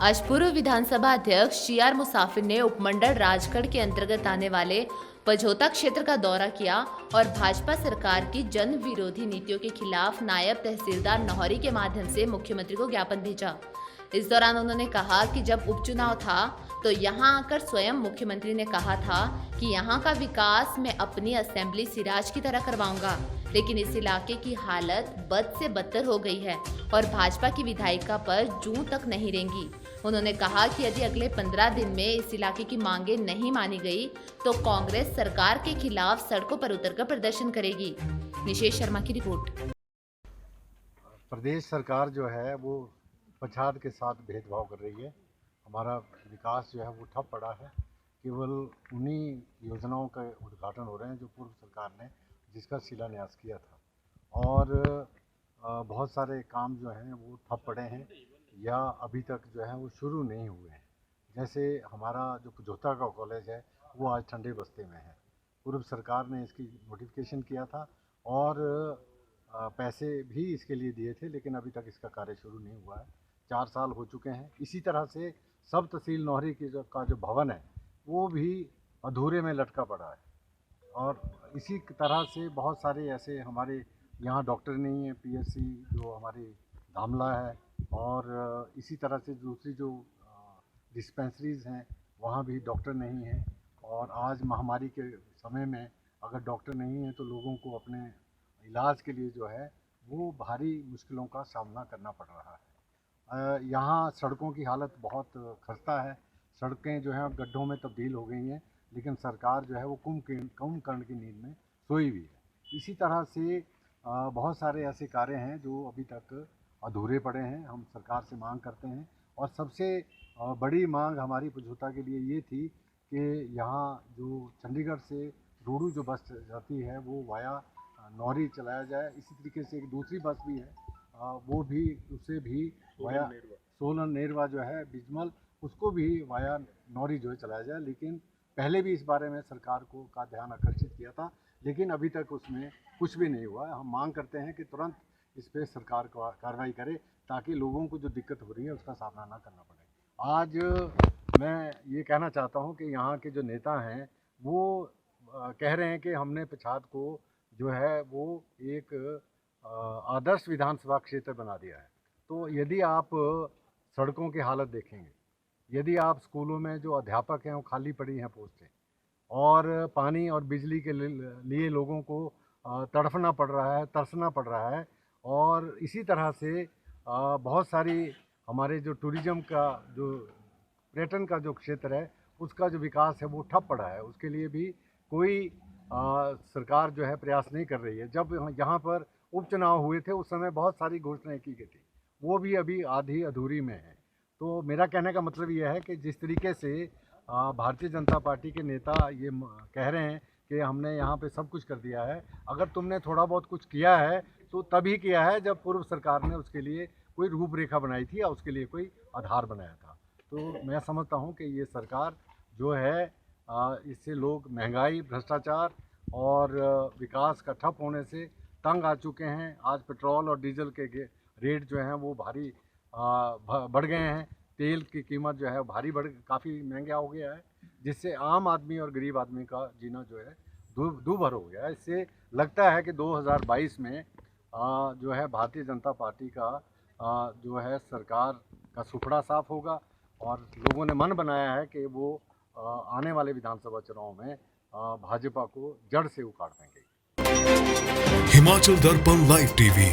आज पूर्व विधानसभा अध्यक्ष सी.आर. मुसाफिर ने उपमंडल राजगढ़ के अंतर्गत आने वाले पझोता क्षेत्र का दौरा किया और भाजपा सरकार की जन विरोधी नीतियों के खिलाफ नायब तहसीलदार नौहरी के माध्यम से मुख्यमंत्री को ज्ञापन भेजा। इस दौरान उन्होंने कहा कि जब उपचुनाव था तो यहां आकर स्वयं मुख्यमंत्री ने कहा था कि यहां का विकास मैं अपनी असेंबली सिराज की तरह करवाऊंगा, लेकिन इस इलाके की हालत बद से बदतर हो गई है और भाजपा की विधायिका पर जूं तक नहीं रेंगी। उन्होंने कहा कि यदि अगले 15 दिन में इस इलाके की मांगे नहीं मानी गई तो कांग्रेस सरकार के खिलाफ सड़कों पर उतरकर प्रदर्शन करेगी। निशेष शर्मा की रिपोर्ट। प्रदेश सरकार जो है वो पछाड़ के साथ भेदभाव कर रही है। हमारा विकास जो है वो ठप पड़ा है। केवल उन्हीं योजनाओं का उद्घाटन हो रहे हैं जो पूर्व सरकार ने जिसका शिलान्यास किया था, और बहुत सारे काम जो हैं वो ठप पड़े हैं या अभी तक जो है वो शुरू नहीं हुए हैं। जैसे हमारा जो पझोता का कॉलेज है वो आज ठंडे बस्ते में है। पूर्व सरकार ने इसकी नोटिफिकेशन किया था और पैसे भी इसके लिए दिए थे, लेकिन अभी तक इसका कार्य शुरू नहीं हुआ है। 4 साल हो चुके हैं। इसी तरह से सब तहसील नौहरी की जो भवन है वो भी अधूरे में लटका पड़ा है। और इसी तरह से बहुत सारे ऐसे हमारे यहाँ डॉक्टर नहीं है। पीएचसी जो हमारी धामला है, और इसी तरह से दूसरी जो डिस्पेंसरीज़ हैं वहाँ भी डॉक्टर नहीं है। और आज महामारी के समय में अगर डॉक्टर नहीं है तो लोगों को अपने इलाज के लिए जो है वो भारी मुश्किलों का सामना करना पड़ रहा है। यहाँ सड़कों की हालत बहुत खस्ता है। सड़कें जो हैं गड्ढों में तब्दील हो गई हैं, लेकिन सरकार जो है वो कुंभकर्ण की नींद में सोई हुई है। इसी तरह से बहुत सारे ऐसे कार्य हैं जो अभी तक अधूरे पड़े हैं। हम सरकार से मांग करते हैं, और सबसे बड़ी मांग हमारी पझोता के लिए ये थी कि यहाँ जो चंडीगढ़ से रोडू जो बस जाती है वो वाया नौहरी चलाया जाए। इसी तरीके से एक दूसरी बस भी है, वो भी उसे भी वाया सोलन नेरवा जो है बिजमल, उसको भी वाया नौहरी जो है चलाया जाए। लेकिन पहले भी इस बारे में सरकार का ध्यान आकर्षित किया था, लेकिन अभी तक उसमें कुछ भी नहीं हुआ है। हम मांग करते हैं कि तुरंत इस पर सरकार कार्रवाई करे ताकि लोगों को जो दिक्कत हो रही है उसका सामना ना करना पड़े। आज मैं ये कहना चाहता हूँ कि यहाँ के जो नेता हैं वो कह रहे हैं कि हमने पछाड़ को जो है वो एक आदर्श विधानसभा क्षेत्र बना दिया है। तो यदि आप सड़कों की हालत देखेंगे, यदि आप स्कूलों में जो अध्यापक हैं वो खाली पड़ी हैं पोस्टें, और पानी और बिजली के लिए लोगों को तड़फना पड़ रहा है, तरसना पड़ रहा है, और इसी तरह से बहुत सारी हमारे जो टूरिज़्म का जो पर्यटन का जो क्षेत्र है उसका जो विकास है वो ठप पड़ा है। उसके लिए भी कोई सरकार जो है प्रयास नहीं कर रही है। जब यहाँ पर उपचुनाव हुए थे उस समय बहुत सारी घोषणाएं की गई थी, वो भी अभी आधी अधूरी में है। तो मेरा कहने का मतलब यह है कि जिस तरीके से भारतीय जनता पार्टी के नेता ये कह रहे हैं कि हमने यहाँ पे सब कुछ कर दिया है, अगर तुमने थोड़ा बहुत कुछ किया है तो तभी किया है जब पूर्व सरकार ने उसके लिए कोई रूपरेखा बनाई थी या उसके लिए कोई आधार बनाया था। तो मैं समझता हूँ कि ये सरकार जो है इससे लोग महंगाई, भ्रष्टाचार और विकास का ठप होने से तंग आ चुके हैं। आज पेट्रोल और डीजल के रेट जो हैं वो भारी बढ़ गए हैं। तेल की कीमत जो है भारी काफ़ी महंगा हो गया है, जिससे आम आदमी और गरीब आदमी का जीना जो है दूभर हो गया है। इससे लगता है कि 2022 में जो है भारतीय जनता पार्टी का जो है सरकार का सुपड़ा साफ होगा, और लोगों ने मन बनाया है कि वो आने वाले विधानसभा चुनाव में भाजपा को जड़ से उखाड़ देंगे। हिमाचल दर्पण लाइव टीवी